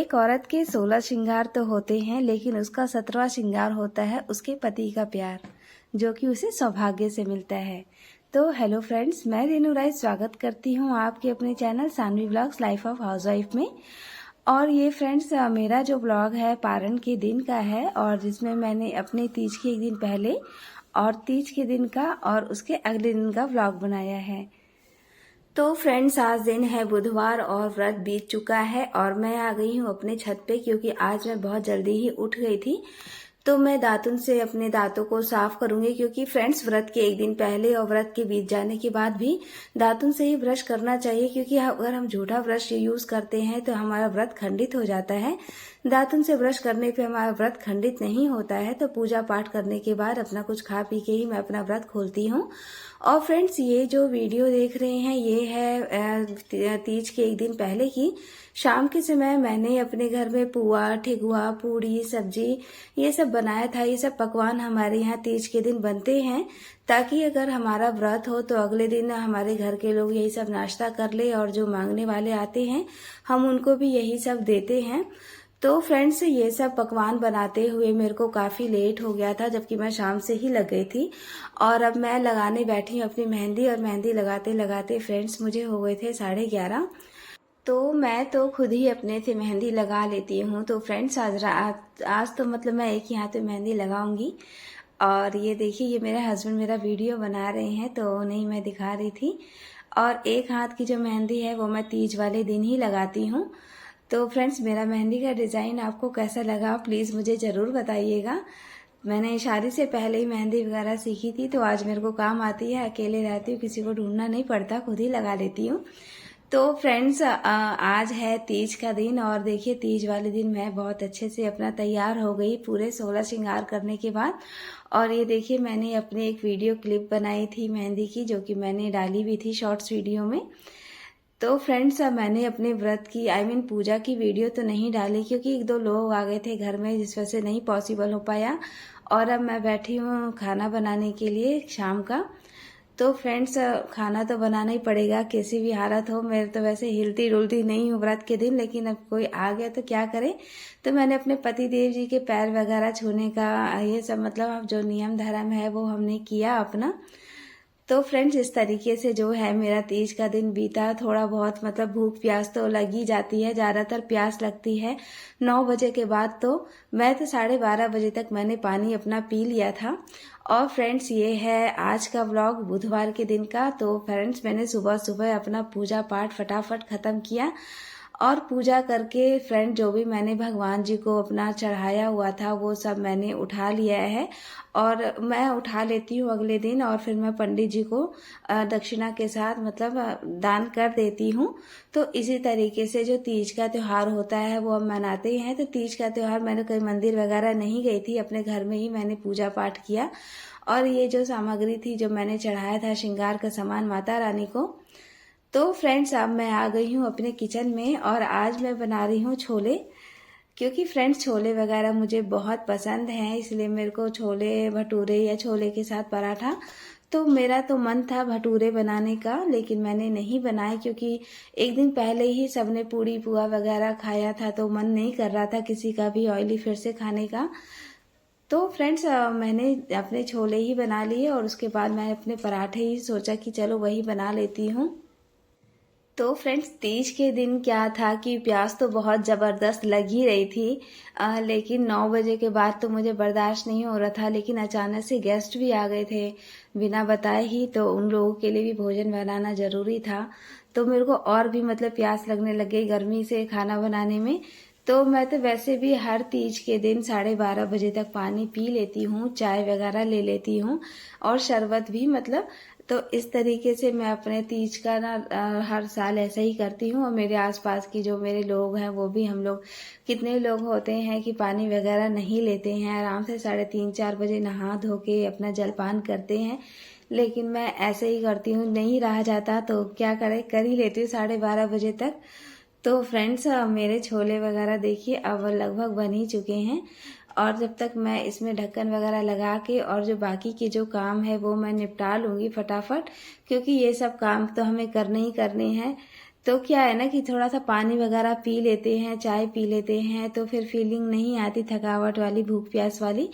एक औरत के 16 श्रृंगार तो होते हैं, लेकिन उसका 17वां श्रृंगार होता है उसके पति का प्यार, जो कि उसे सौभाग्य से मिलता है। तो हेलो फ्रेंड्स, मैं रेनू राय स्वागत करती हूँ आपके अपने channel Saanvi blogs life of housewife में। और ये फ्रेंड्स मेरा जो ब्लॉग है पारण के दिन का है, और जिसमें मैंने अपने तीज के एक दिन पहले और तीज के दिन का और उसके अगले दिन का ब्लॉग बनाया है। तो फ्रेंड्स आज दिन है बुधवार और व्रत बीत चुका है और मैं आ गई हूँ अपने छत पे, क्योंकि आज मैं बहुत जल्दी ही उठ गई थी। तो मैं दातुन से अपने दांतों को साफ करूंगी, क्योंकि फ्रेंड्स व्रत के एक दिन पहले और व्रत के बीत जाने के बाद भी दातुन से ही ब्रश करना चाहिए, क्योंकि अगर हम झूठा ब्रश यूज करते हैं तो हमारा व्रत खंडित हो जाता है। दातुन से ब्रश करने पे हमारा व्रत खंडित नहीं होता है। तो पूजा पाठ करने के बाद अपना कुछ खा पी के ही मैं अपना व्रत खोलती हूँ। और फ्रेंड्स ये जो वीडियो देख रहे हैं ये है तीज के एक दिन पहले की। शाम के समय मैंने अपने घर में पुआ, ठेकुआ, पूड़ी, सब्जी ये सब बनाया था। ये सब पकवान हमारे यहाँ तीज के दिन बनते हैं, ताकि अगर हमारा व्रत हो तो अगले दिन हमारे घर के लोग यही सब नाश्ता कर ले, और जो मांगने वाले आते हैं हम उनको भी यही सब देते हैं। तो फ्रेंड्स ये सब पकवान बनाते हुए मेरे को काफ़ी लेट हो गया था, जबकि मैं शाम से ही लग गई थी। और अब मैं लगाने बैठी हूँ अपनी मेहंदी, और मेहंदी लगाते लगाते फ्रेंड्स मुझे हो गए थे 11:30। तो मैं तो खुद ही अपने से मेहंदी लगा लेती हूँ। तो फ्रेंड्स आज तो मतलब मैं एक ही हाथ में मेहंदी लगाऊंगी। और ये देखिए, ये मेरे हस्बैंड मेरा वीडियो बना रहे हैं तो उन्हें मैं दिखा रही थी। और एक हाथ की जो मेहंदी है वो मैं तीज वाले दिन ही लगाती हूँ। तो फ्रेंड्स मेरा मेहंदी का डिज़ाइन आपको कैसा लगा प्लीज़ मुझे ज़रूर बताइएगा। मैंने शादी से पहले ही मेहंदी वगैरह सीखी थी, तो आज मेरे को काम आती है। अकेले रहती हूँ, किसी को ढूंढना नहीं पड़ता, खुद ही लगा लेती हूँ। तो फ्रेंड्स आज है तीज का दिन, और देखिए तीज वाले दिन मैं बहुत अच्छे से अपना तैयार हो गई पूरे 16 श्रृंगार करने के बाद। और ये देखिए मैंने अपने एक वीडियो क्लिप बनाई थी मेहंदी की, जो कि मैंने डाली भी थी शॉर्ट्स वीडियो में। तो फ्रेंड्स मैंने अपने व्रत की पूजा की वीडियो तो नहीं डाली, क्योंकि 1-2 लोग आ गए थे घर में, जिस वजह से नहीं पॉसिबल हो पाया। और अब मैं बैठी हूँ खाना बनाने के लिए शाम का। तो फ्रेंड्स खाना तो बनाना ही पड़ेगा कैसी भी हालत हो। मैं तो वैसे हिलती डुलती नहीं हूँ व्रत के दिन, लेकिन अब कोई आ गया तो क्या करें। तो मैंने अपने पति देव जी के पैर वगैरह छूने का ये सब मतलब अब जो नियम धर्म है वो हमने किया अपना। तो फ्रेंड्स इस तरीके से जो है मेरा तीज का दिन बीता। थोड़ा बहुत मतलब भूख प्यास तो लगी जाती है, ज़्यादातर प्यास लगती है 9 बजे के बाद। तो मैं तो 12:30 बजे तक मैंने पानी अपना पी लिया था। और फ्रेंड्स ये है आज का व्लॉग बुधवार के दिन का। तो फ्रेंड्स मैंने सुबह सुबह अपना पूजा पाठ फटाफट ख़त्म किया, और पूजा करके फ्रेंड जो भी मैंने भगवान जी को अपना चढ़ाया हुआ था वो सब मैंने उठा लिया है। और मैं उठा लेती हूँ अगले दिन, और फिर मैं पंडित जी को दक्षिणा के साथ मतलब दान कर देती हूँ। तो इसी तरीके से जो तीज का त्यौहार होता है वो हम मनाते हैं। तो तीज का त्यौहार मैंने कोई मंदिर वगैरह नहीं गई थी, अपने घर में ही मैंने पूजा पाठ किया। और ये जो सामग्री थी जो मैंने चढ़ाया था श्रृंगार का सामान माता रानी को। तो फ्रेंड्स अब मैं आ गई हूँ अपने किचन में, और आज मैं बना रही हूँ छोले, क्योंकि फ्रेंड्स छोले वगैरह मुझे बहुत पसंद हैं। इसलिए मेरे को छोले भटूरे या छोले के साथ पराठा, तो मेरा तो मन था भटूरे बनाने का, लेकिन मैंने नहीं बनाए, क्योंकि एक दिन पहले ही सबने पूड़ी पुआ वगैरह खाया था, तो मन नहीं कर रहा था किसी का भी ऑयली फिर से खाने का। तो फ्रेंड्स मैंने अपने छोले ही बना लिए, और उसके बाद मैंने अपने पराठे ही सोचा कि चलो वही बना लेती हूँ। तो फ्रेंड्स तीज के दिन क्या था कि प्यास तो बहुत ज़बरदस्त लग ही रही थी, लेकिन 9 बजे के बाद तो मुझे बर्दाश्त नहीं हो रहा था। लेकिन अचानक से गेस्ट भी आ गए थे बिना बताए ही, तो उन लोगों के लिए भी भोजन बनाना ज़रूरी था। तो मेरे को और भी मतलब प्यास लगने लग गई गर्मी से खाना बनाने में। तो मैं तो वैसे भी हर तीज के दिन 12:30 बजे तक पानी पी लेती हूँ, चाय वगैरह ले लेती हूँ, और शरबत भी मतलब। तो इस तरीके से मैं अपने तीज का ना हर साल ऐसा ही करती हूँ। और मेरे आसपास की जो मेरे लोग हैं वो भी, हम लोग कितने लोग होते हैं कि पानी वगैरह नहीं लेते हैं, आराम से 3:30-4 बजे नहा धो के अपना जलपान करते हैं। लेकिन मैं ऐसे ही करती हूँ, नहीं रहा जाता तो क्या करे, कर ही लेती हूँ 12:30 बजे तक। तो फ्रेंड्स मेरे छोले वगैरह देखिए अब लगभग बन ही चुके हैं। और जब तक मैं इसमें ढक्कन वगैरह लगा के और जो बाकी के जो काम है वो मैं निपटा लूँगी फटाफट, क्योंकि ये सब काम तो हमें करने ही करने हैं। तो क्या है ना कि थोड़ा सा पानी वगैरह पी लेते हैं, चाय पी लेते हैं, तो फिर फीलिंग नहीं आती थकावट वाली, भूख प्यास वाली।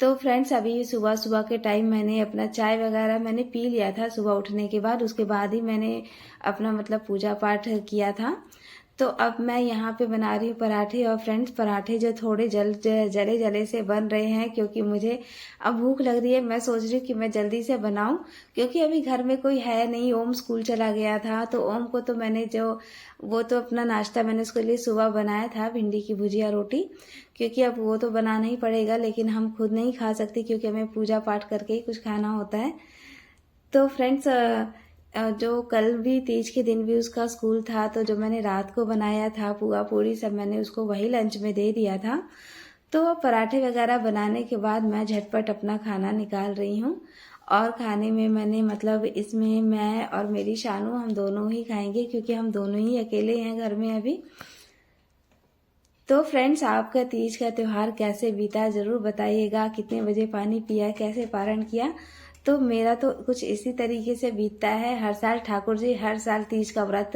तो फ्रेंड्स अभी सुबह सुबह के टाइम मैंने अपना चाय वगैरह मैंने पी लिया था सुबह उठने के बाद। उसके बाद ही मैंने अपना मतलब पूजा पाठ किया था। तो अब मैं यहाँ पे बना रही हूँ पराठे। और फ्रेंड्स पराठे जो थोड़े जले जले से बन रहे हैं, क्योंकि मुझे अब भूख लग रही है। मैं सोच रही हूँ कि मैं जल्दी से बनाऊं, क्योंकि अभी घर में कोई है नहीं। ओम स्कूल चला गया था, तो ओम को तो मैंने वो तो अपना नाश्ता मैंने उसके लिए सुबह बनाया था, भिंडी की भुजिया रोटी, क्योंकि अब वो तो बनाना ही पड़ेगा। लेकिन हम खुद नहीं खा सकते, क्योंकि हमें पूजा पाठ करके ही कुछ खाना होता है। तो फ्रेंड्स जो कल भी तीज के दिन भी उसका स्कूल था, तो जो मैंने रात को बनाया था पुआ पूड़ी सब, मैंने उसको वही लंच में दे दिया था। तो पराठे वगैरह बनाने के बाद मैं झटपट अपना खाना निकाल रही हूँ। और खाने में मैंने मतलब इसमें मैं और मेरी शानू हम दोनों ही खाएंगे, क्योंकि हम दोनों ही अकेले हैं घर में अभी। तो फ्रेंड्स आपका तीज का त्यौहार कैसे बीता ज़रूर बताइएगा। कितने बजे पानी पिया, कैसे पारण किया। तो मेरा तो कुछ इसी तरीके से बीतता है। हर साल ठाकुर जी हर साल तीज का व्रत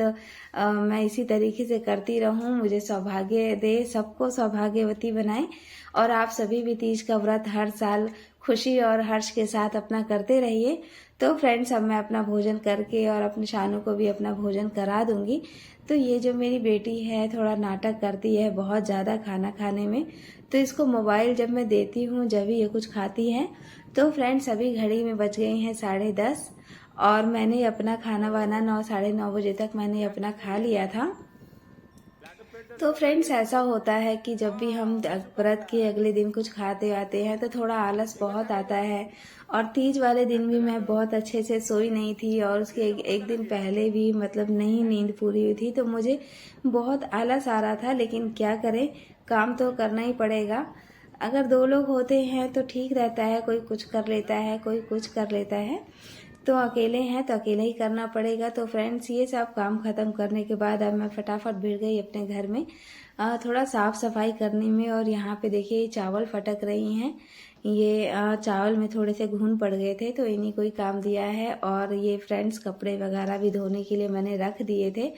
मैं इसी तरीके से करती रहूं। मुझे सौभाग्य दे, सबको सौभाग्यवती बनाए। और आप सभी भी तीज का व्रत हर साल खुशी और हर्ष के साथ अपना करते रहिए। तो फ्रेंड्स अब मैं अपना भोजन करके और अपने शानू को भी अपना भोजन करा दूंगी। तो ये जो मेरी बेटी है थोड़ा नाटक करती है बहुत ज़्यादा खाना खाने में, तो इसको मोबाइल जब मैं देती हूँ जब ये कुछ खाती है। तो फ्रेंड्स अभी घड़ी में बज गए हैं 10:30 और मैंने अपना खाना वाना 9 साढ़े 9 बजे तक मैंने अपना खा लिया था। तो फ्रेंड्स ऐसा होता है कि जब भी हम व्रत के अगले दिन कुछ खाते आते हैं तो थोड़ा आलस बहुत आता है। और तीज वाले दिन भी मैं बहुत अच्छे से सोई नहीं थी, और उसके एक दिन पहले भी मतलब नहीं नींद पूरी हुई थी, तो मुझे बहुत आलस आ रहा था। लेकिन क्या करें, काम तो करना ही पड़ेगा। अगर 2 लोग होते हैं तो ठीक रहता है, कोई कुछ कर लेता है, कोई कुछ कर लेता है। तो अकेले हैं तो अकेले ही करना पड़ेगा। तो फ्रेंड्स ये सब काम खत्म करने के बाद अब मैं फटाफट भिड़ गई अपने घर में थोड़ा साफ सफाई करने में। और यहाँ पे देखिए चावल फटक रही हैं। ये चावल में थोड़े से घुन पड़ गए थे, तो इन्हीं को ही काम दिया है। और ये फ्रेंड्स कपड़े वगैरह भी धोने के लिए मैंने रख दिए थे,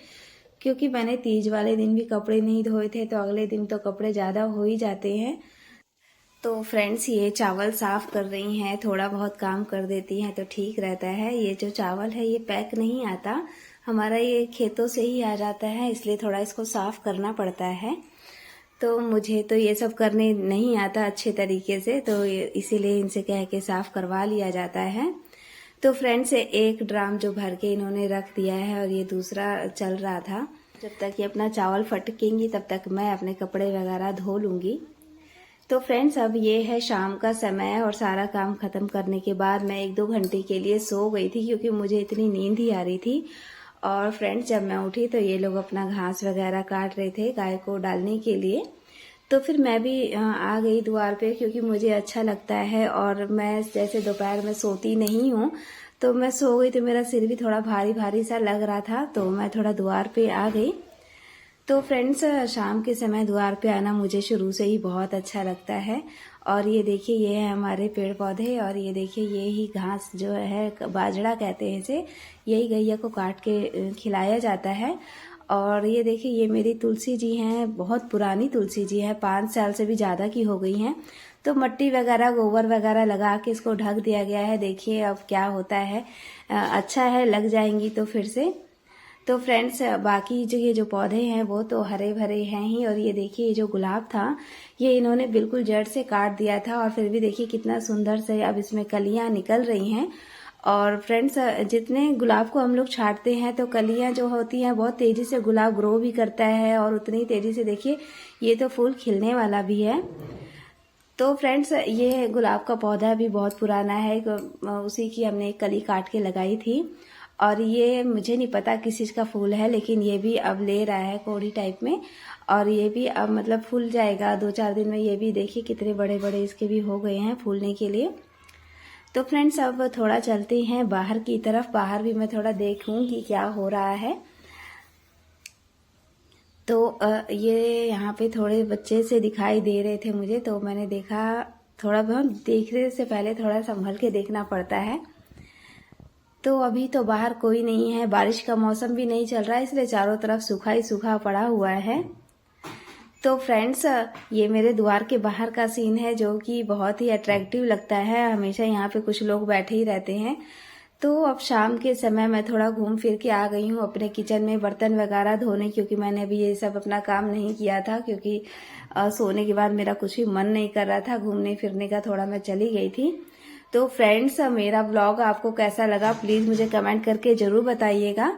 क्योंकि मैंने तीज वाले दिन भी कपड़े नहीं धोए थे, तो अगले दिन तो कपड़े ज़्यादा हो ही जाते हैं। तो फ्रेंड्स ये चावल साफ कर रही हैं, थोड़ा बहुत काम कर देती हैं तो ठीक रहता है। ये जो चावल है ये पैक नहीं आता, हमारा ये खेतों से ही आ जाता है, इसलिए थोड़ा इसको साफ करना पड़ता है। तो मुझे तो ये सब करने नहीं आता अच्छे तरीके से, तो इसीलिए इनसे कह के साफ करवा लिया जाता है। तो फ्रेंड्स एक ड्राम जो भर के इन्होंने रख दिया है और ये दूसरा चल रहा था। जब तक ये अपना चावल फटकेंगी तब तक मैं अपने कपड़े वगैरह धो लूँगी। तो फ्रेंड्स अब ये है शाम का समय और सारा काम खत्म करने के बाद मैं 1-2 घंटे के लिए सो गई थी, क्योंकि मुझे इतनी नींद ही आ रही थी। और फ्रेंड्स जब मैं उठी तो ये लोग अपना घास वगैरह काट रहे थे गाय को डालने के लिए। तो फिर मैं भी आ गई द्वार पे, क्योंकि मुझे अच्छा लगता है। और मैं जैसे दोपहर में सोती नहीं हूँ, तो मैं सो गई तो मेरा सिर भी थोड़ा भारी भारी सा लग रहा था, तो मैं थोड़ा द्वार पे आ गई। तो फ्रेंड्स शाम के समय द्वार पे आना मुझे शुरू से ही बहुत अच्छा लगता है। और ये देखिए ये है हमारे पेड़ पौधे, और ये देखिए ये ही घास जो है बाजरा कहते हैं इसे, यही गैया को काट के खिलाया जाता है। और ये देखिए ये मेरी तुलसी जी हैं, बहुत पुरानी तुलसी जी है, 5 साल से भी ज़्यादा की हो गई हैं। तो मट्टी वगैरह गोबर वगैरह लगा के इसको ढक दिया गया है। देखिए अब क्या होता है, अच्छा है, लग जाएंगी तो फिर से। तो फ्रेंड्स बाकी जो ये जो पौधे हैं वो तो हरे भरे हैं ही। और ये देखिए ये जो गुलाब था ये इन्होंने बिल्कुल जड़ से काट दिया था, और फिर भी देखिए कितना सुंदर से अब इसमें कलियां निकल रही हैं। और फ्रेंड्स जितने गुलाब को हम लोग छांटते हैं तो कलियां जो होती हैं बहुत तेजी से गुलाब ग्रो भी करता है, और उतनी तेजी से देखिए ये तो फूल खिलने वाला भी है। तो फ्रेंड्स ये गुलाब का पौधा भी बहुत पुराना है, उसी की हमने एक कली काट के लगाई थी। और ये मुझे नहीं पता किस चीज़ का फूल है, लेकिन ये भी अब ले रहा है कोढ़ी टाइप में, और ये भी अब मतलब फूल जाएगा 2-4 दिन में। ये भी देखिए कितने बड़े बड़े इसके भी हो गए हैं फूलने के लिए। तो फ्रेंड्स अब थोड़ा चलते हैं बाहर की तरफ, बाहर भी मैं थोड़ा देखूं कि क्या हो रहा है। तो ये यहाँ पे थोड़े बच्चे से दिखाई दे रहे थे मुझे, तो मैंने देखा, थोड़ा बहुत देखने से पहले थोड़ा संभल के देखना पड़ता है। तो अभी तो बाहर कोई नहीं है, बारिश का मौसम भी नहीं चल रहा है, इसलिए चारों तरफ सूखा ही सूखा पड़ा हुआ है। तो फ्रेंड्स, ये मेरे द्वार के बाहर का सीन है जो कि बहुत ही अट्रैक्टिव लगता है। हमेशा यहाँ पे कुछ लोग बैठे ही रहते हैं। तो अब शाम के समय मैं थोड़ा घूम फिर के आ गई हूँ अपने किचन में बर्तन वगैरह धोने, क्योंकि मैंने अभी ये सब अपना काम नहीं किया था, क्योंकि सोने के बाद मेरा कुछ भी मन नहीं कर रहा था। घूमने फिरने का थोड़ा मैं चली गई थी। तो फ्रेंड्स, मेरा ब्लॉग आपको कैसा लगा प्लीज़ मुझे कमेंट करके ज़रूर बताइएगा।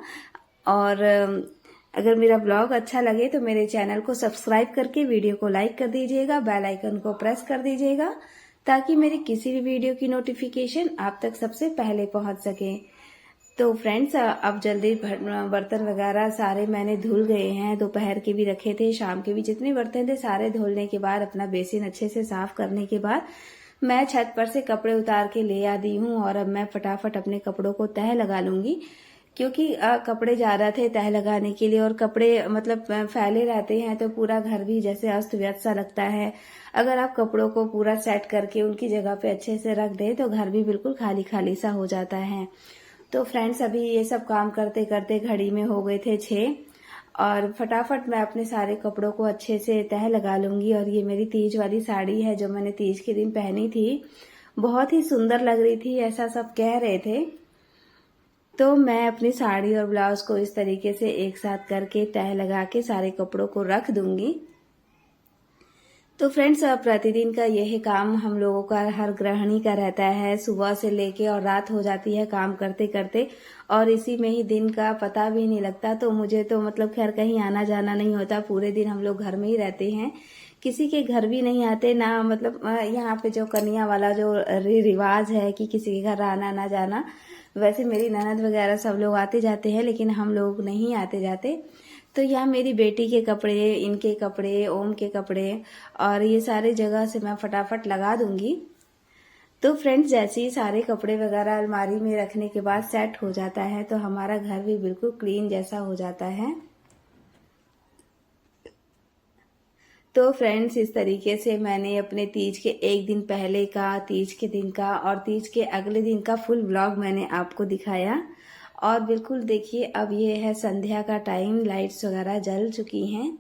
और अगर मेरा ब्लॉग अच्छा लगे तो मेरे चैनल को सब्सक्राइब करके वीडियो को लाइक कर दीजिएगा, बेल आइकन को प्रेस कर दीजिएगा, ताकि मेरी किसी भी वीडियो की नोटिफिकेशन आप तक सबसे पहले पहुंच सके। तो फ्रेंड्स, अब जल्दी बर्तन वगैरह सारे मैंने धुल गए हैं। दोपहर के भी रखे थे, शाम के भी जितने बर्तन थे सारे धुलने के बाद, अपना बेसिन अच्छे से साफ करने के बाद मैं छत पर से कपड़े उतार के ले आती हूँ। और अब मैं फटाफट अपने कपड़ों को तह लगा लूंगी, क्योंकि कपड़े ज्यादा थे तह लगाने के लिए, और कपड़े मतलब फैले रहते हैं तो पूरा घर भी जैसे अस्त व्यस्त सा लगता है। अगर आप कपड़ों को पूरा सेट करके उनकी जगह पे अच्छे से रख दें तो घर भी बिल्कुल खाली खाली सा हो जाता है। तो फ्रेंड्स, अभी ये सब काम करते करते घड़ी में हो गए थे 6, और फटाफट मैं अपने सारे कपड़ों को अच्छे से तह लगा लूंगी। और ये मेरी तीज वाली साड़ी है जो मैंने तीज के दिन पहनी थी, बहुत ही सुंदर लग रही थी, ऐसा सब कह रहे थे। तो मैं अपनी साड़ी और ब्लाउज को इस तरीके से एक साथ करके तह लगा के सारे कपड़ों को रख दूंगी। तो फ्रेंड्स, प्रतिदिन का यही काम हम लोगों का, हर गृहिणी का रहता है। सुबह से लेके और रात हो जाती है काम करते करते, और इसी में ही दिन का पता भी नहीं लगता। तो मुझे तो मतलब खैर कहीं आना जाना नहीं होता, पूरे दिन हम लोग घर में ही रहते हैं, किसी के घर भी नहीं आते ना। मतलब यहाँ पे जो कन्या वाला जो रिवाज है कि किसी के घर आना ना जाना, वैसे मेरी ननद वगैरह सब लोग आते जाते हैं, लेकिन हम लोग नहीं आते जाते। तो यहाँ मेरी बेटी के कपड़े, इनके कपड़े, ओम के कपड़े, और ये सारे जगह से मैं फटाफट लगा दूंगी। तो फ्रेंड्स, जैसे ही सारे कपड़े वगैरह अलमारी में रखने के बाद सेट हो जाता है तो हमारा घर भी बिल्कुल क्लीन जैसा हो जाता है। तो फ्रेंड्स, इस तरीके से मैंने अपने तीज के एक दिन पहले का, तीज के दिन का और तीज के अगले दिन का फुल व्लॉग मैंने आपको दिखाया। और बिल्कुल देखिए, अब ये है संध्या का टाइम, लाइट्स वगैरह जल चुकी हैं,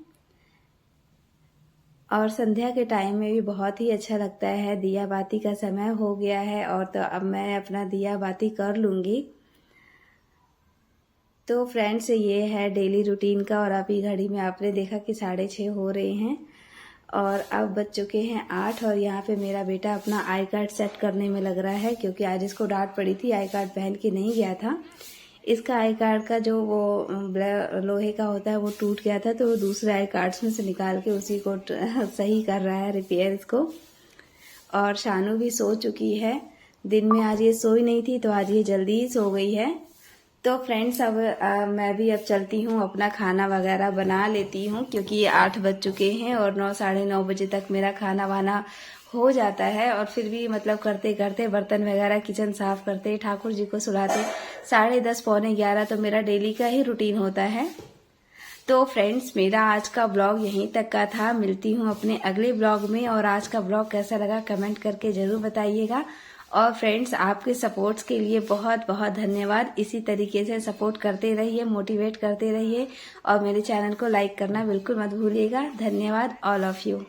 और संध्या के टाइम में भी बहुत ही अच्छा लगता है। दिया बाती का समय हो गया है, और तो अब मैं अपना दिया बाती कर लूँगी। तो फ्रेंड्स, ये है डेली रूटीन का, और अभी घड़ी में आपने देखा कि 6:30 हो रहे हैं, और अब बज चुके हैं 8। और यहाँ पे मेरा बेटा अपना आई कार्ड सेट करने में लग रहा है, क्योंकि आज इसको डांट पड़ी थी, आई कार्ड पहन के नहीं गया था। इसका आई कार्ड का जो वो लोहे का होता है वो टूट गया था, तो वो दूसरे आई कार्ड्स में से निकाल के उसी को सही कर रहा है, रिपेयर इसको। और शानू भी सो चुकी है, दिन में आज ये सोई नहीं थी तो आज ये जल्दी ही सो गई है। तो फ्रेंड्स, अब मैं भी अब चलती हूँ, अपना खाना वगैरह बना लेती हूँ, क्योंकि ये 8 बज चुके हैं और 9 साढ़े 9 बजे तक मेरा खाना वाना हो जाता है। और फिर भी मतलब करते करते, बर्तन वगैरह किचन साफ करते, ठाकुर जी को सुलाते 10:30 पौने 11 तो मेरा डेली का ही रूटीन होता है। तो फ्रेंड्स, मेरा आज का ब्लॉग यहीं तक का था। मिलती हूँ अपने अगले ब्लॉग में, और आज का ब्लॉग कैसा लगा कमेंट करके जरूर बताइएगा। और फ्रेंड्स, आपके सपोर्ट्स के लिए बहुत बहुत धन्यवाद। इसी तरीके से सपोर्ट करते रहिए, मोटिवेट करते रहिए, और मेरे चैनल को लाइक करना बिल्कुल मत भूलिएगा। धन्यवाद ऑल ऑफ यू।